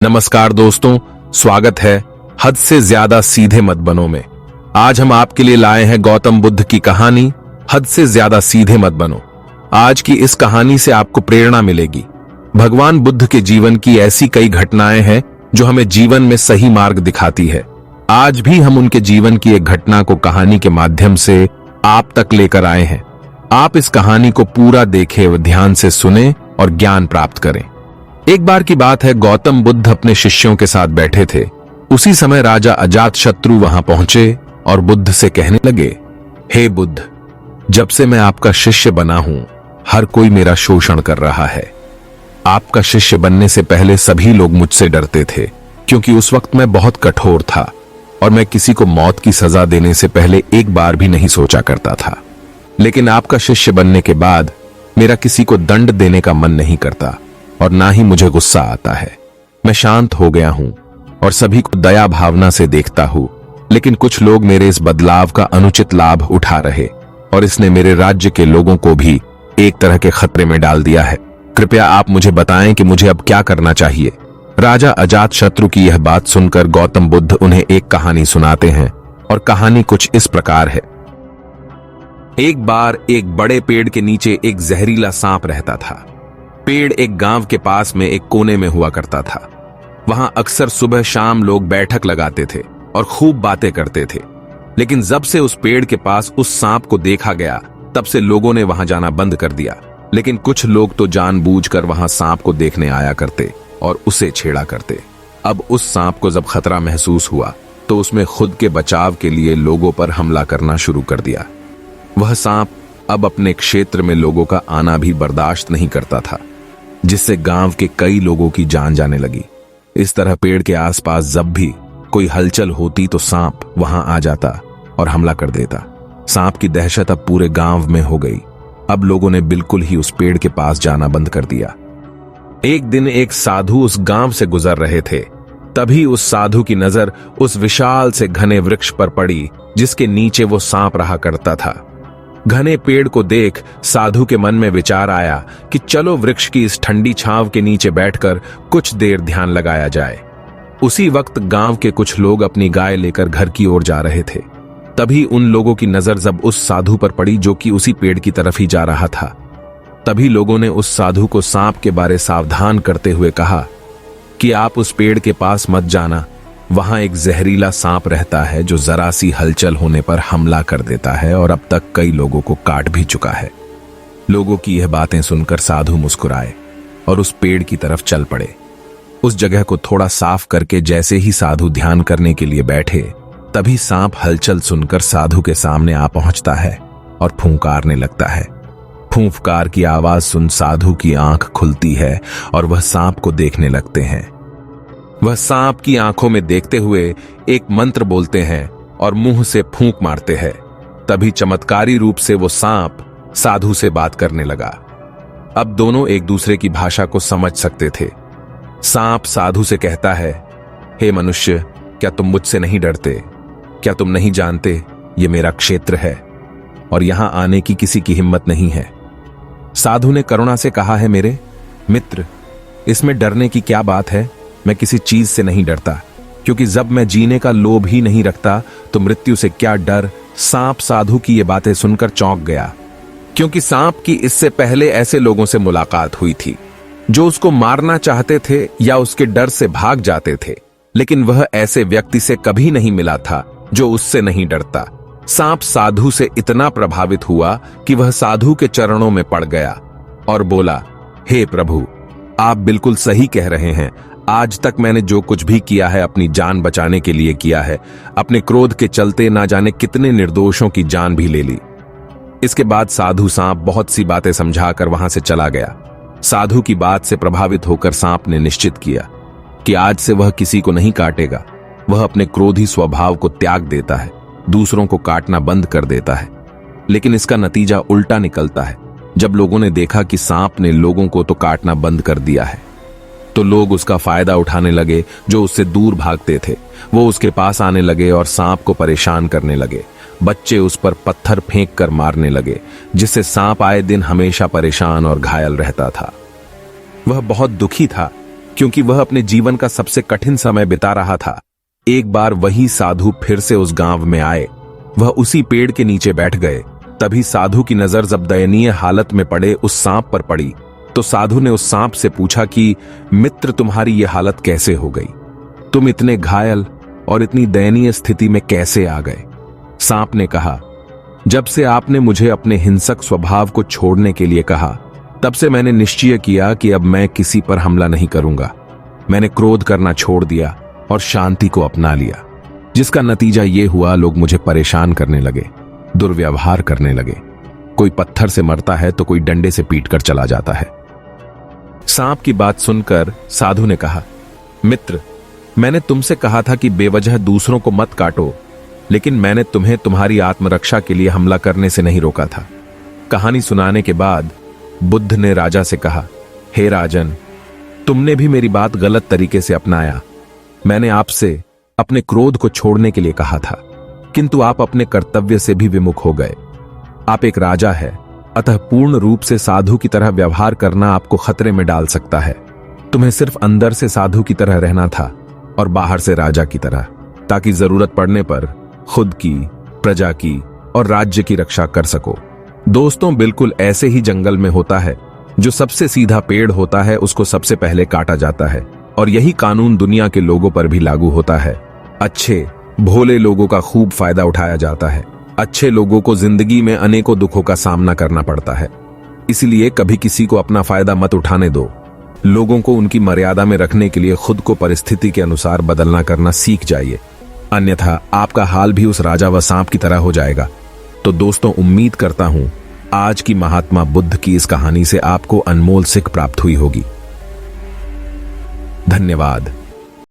नमस्कार दोस्तों, स्वागत है हद से ज्यादा सीधे मत बनो में। आज हम आपके लिए लाए हैं गौतम बुद्ध की कहानी हद से ज्यादा सीधे मत बनो। आज की इस कहानी से आपको प्रेरणा मिलेगी। भगवान बुद्ध के जीवन की ऐसी कई घटनाएं हैं जो हमें जीवन में सही मार्ग दिखाती है। आज भी हम उनके जीवन की एक घटना को कहानी के माध्यम से आप तक लेकर आए हैं। आप इस कहानी को पूरा देखें व ध्यान से सुने और ज्ञान प्राप्त करें। एक बार की बात है, गौतम बुद्ध अपने शिष्यों के साथ बैठे थे। उसी समय राजा अजातशत्रु वहां पहुंचे और बुद्ध से कहने लगे, हे बुद्ध, जब से मैं आपका शिष्य बना हूं, हर कोई मेरा शोषण कर रहा है। आपका शिष्य बनने से पहले सभी लोग मुझसे डरते थे, क्योंकि उस वक्त मैं बहुत कठोर था और मैं किसी को मौत की सजा देने से पहले एक बार भी नहीं सोचा करता था। लेकिन आपका शिष्य बनने के बाद मेरा किसी को दंड देने का मन नहीं करता और ना ही मुझे गुस्सा आता है। मैं शांत हो गया हूं और सभी को दया भावना से देखता हूं, लेकिन कुछ लोग मेरे इस बदलाव का अनुचित लाभ उठा रहे और इसने मेरे राज्य के लोगों को भी एक तरह के खतरे में डाल दिया है। कृपया आप मुझे बताएं कि मुझे अब क्या करना चाहिए। राजा अजातशत्रु की यह बात सुनकर गौतम बुद्ध उन्हें एक कहानी सुनाते हैं और कहानी कुछ इस प्रकार है। एक बार एक बड़े पेड़ के नीचे एक जहरीला सांप रहता था। पेड़ एक गांव के पास में एक कोने में हुआ करता था। वहां अक्सर सुबह शाम लोग बैठक लगाते थे और खूब बातें करते थे। लेकिन जब से उस पेड़ के पास उस सांप को देखा गया, तब से लोगों ने वहां जाना बंद कर दिया। लेकिन कुछ लोग तो जानबूझकर वहां सांप को देखने आया करते और उसे छेड़ा करते। अब उस सांप को जब खतरा महसूस हुआ तो उसमें खुद के बचाव के लिए लोगों पर हमला करना शुरू कर दिया। वह सांप अब अपने क्षेत्र में लोगों का आना भी बर्दाश्त नहीं करता था, जिससे गांव के कई लोगों की जान जाने लगी। इस तरह पेड़ के आसपास जब भी कोई हलचल होती तो सांप वहां आ जाता और हमला कर देता। सांप की दहशत अब पूरे गांव में हो गई। अब लोगों ने बिल्कुल ही उस पेड़ के पास जाना बंद कर दिया। एक दिन एक साधु उस गांव से गुजर रहे थे। तभी उस साधु की नजर उस विशाल से घने वृक्ष पर पड़ी जिसके नीचे वो सांप रहा करता था। घने पेड़ को देख साधु के मन में विचार आया कि चलो वृक्ष की इस ठंडी छांव के नीचे बैठकर कुछ देर ध्यान लगाया जाए। उसी वक्त गांव के कुछ लोग अपनी गाय लेकर घर की ओर जा रहे थे। तभी उन लोगों की नजर जब उस साधु पर पड़ी जो कि उसी पेड़ की तरफ ही जा रहा था। तभी लोगों ने उस साधु को सांप के बारे सावधान करते हुए कहा कि आप उस पेड़ के पास मत जाना। वहां एक जहरीला सांप रहता है जो जरा सी हलचल होने पर हमला कर देता है और अब तक कई लोगों को काट भी चुका है। लोगों की यह बातें सुनकर साधु मुस्कुराए और उस पेड़ की तरफ चल पड़े। उस जगह को थोड़ा साफ करके जैसे ही साधु ध्यान करने के लिए बैठे, तभी सांप हलचल सुनकर साधु के सामने आ पहुंचता है और फूंकारने लगता है। फूंफकार की आवाज सुन साधु की आंख खुलती है और वह सांप को देखने लगते हैं। वह सांप की आंखों में देखते हुए एक मंत्र बोलते हैं और मुंह से फूंक मारते हैं। तभी चमत्कारी रूप से वो सांप साधु से बात करने लगा। अब दोनों एक दूसरे की भाषा को समझ सकते थे। सांप साधु से कहता है, हे मनुष्य, क्या तुम मुझसे नहीं डरते? क्या तुम नहीं जानते ये मेरा क्षेत्र है और यहां आने की किसी की हिम्मत नहीं है? साधु ने करुणा से कहा है, मेरे मित्र, इसमें डरने की क्या बात है? मैं किसी चीज से नहीं डरता, क्योंकि जब मैं जीने का लोभ ही नहीं रखता तो मृत्यु से क्या डर। सांप साधु की ये बातें सुनकर चौंक गया, क्योंकि सांप की इससे पहले ऐसे लोगों से मुलाकात हुई थी जो उसको मारना चाहते थे या उसके डर से भाग जाते थे, लेकिन वह ऐसे व्यक्ति से कभी नहीं मिला था जो उससे नहीं डरता। सांप साधु से इतना प्रभावित हुआ कि वह साधु के चरणों में पड़ गया और बोला, हे प्रभु, आप बिल्कुल सही कह रहे हैं। आज तक मैंने जो कुछ भी किया है अपनी जान बचाने के लिए किया है। अपने क्रोध के चलते ना जाने कितने निर्दोषों की जान भी ले ली। इसके बाद साधु सांप बहुत सी बातें समझाकर वहां से चला गया। साधु की बात से प्रभावित होकर सांप ने निश्चित किया कि आज से वह किसी को नहीं काटेगा। वह अपने क्रोधी स्वभाव को त्याग देता है, दूसरों को काटना बंद कर देता है। लेकिन इसका नतीजा उल्टा निकलता है। जब लोगों ने देखा कि सांप ने लोगों को तो काटना बंद कर दिया है, तो लोग उसका फायदा उठाने लगे। जो उससे दूर भागते थे वो उसके पास आने लगे और सांप को परेशान करने लगे। बच्चे उस पर पत्थर फेंक कर मारने लगे, जिससे सांप आए दिन हमेशा परेशान और घायल रहता था। वह बहुत दुखी था क्योंकि वह अपने जीवन का सबसे कठिन समय बिता रहा था। एक बार वही साधु फिर से उस गांव में आए। वह उसी पेड़ के नीचे बैठ गए। तभी साधु की नजर जब दयनीय हालत में पड़े उस सांप पर पड़ी तो साधु ने उस सांप से पूछा कि मित्र, तुम्हारी यह हालत कैसे हो गई? तुम इतने घायल और इतनी दयनीय स्थिति में कैसे आ गए? सांप ने कहा, जब से आपने मुझे अपने हिंसक स्वभाव को छोड़ने के लिए कहा, तब से मैंने निश्चय किया कि अब मैं किसी पर हमला नहीं करूंगा। मैंने क्रोध करना छोड़ दिया और शांति को अपना लिया, जिसका नतीजा यह हुआ, लोग मुझे परेशान करने लगे, दुर्व्यवहार करने लगे। कोई पत्थर से मरता है तो कोई डंडे से पीटकर चला जाता है। सांप की बात सुनकर साधु ने कहा, मित्र, मैंने तुमसे कहा था कि बेवजह दूसरों को मत काटो, लेकिन मैंने तुम्हें तुम्हारी आत्मरक्षा के लिए हमला करने से नहीं रोका था। कहानी सुनाने के बाद बुद्ध ने राजा से कहा, हे राजन, तुमने भी मेरी बात गलत तरीके से अपनाया। मैंने आपसे अपने क्रोध को छोड़ने के लिए कहा था, किंतु आप अपने कर्तव्य से भी विमुख हो गए। आप एक राजा है, अतः पूर्ण रूप से साधु की तरह व्यवहार करना आपको खतरे में डाल सकता है। तुम्हें सिर्फ अंदर से साधु की तरह रहना था और बाहर से राजा की तरह, ताकि जरूरत पड़ने पर खुद की, प्रजा की और राज्य की रक्षा कर सको। दोस्तों, बिल्कुल ऐसे ही जंगल में होता है। जो सबसे सीधा पेड़ होता है उसको सबसे पहले काटा जाता है, और यही कानून दुनिया के लोगों पर भी लागू होता है। अच्छे भोले लोगों का खूब फायदा उठाया जाता है। अच्छे लोगों को जिंदगी में अनेकों दुखों का सामना करना पड़ता है। इसलिए कभी किसी को अपना फायदा मत उठाने दो। लोगों को उनकी मर्यादा में रखने के लिए खुद को परिस्थिति के अनुसार बदलना करना सीख जाइए, अन्यथा आपका हाल भी उस राजा व सांप की तरह हो जाएगा। तो दोस्तों, उम्मीद करता हूं आज की महात्मा बुद्ध की इस कहानी से आपको अनमोल सीख प्राप्त हुई होगी। धन्यवाद।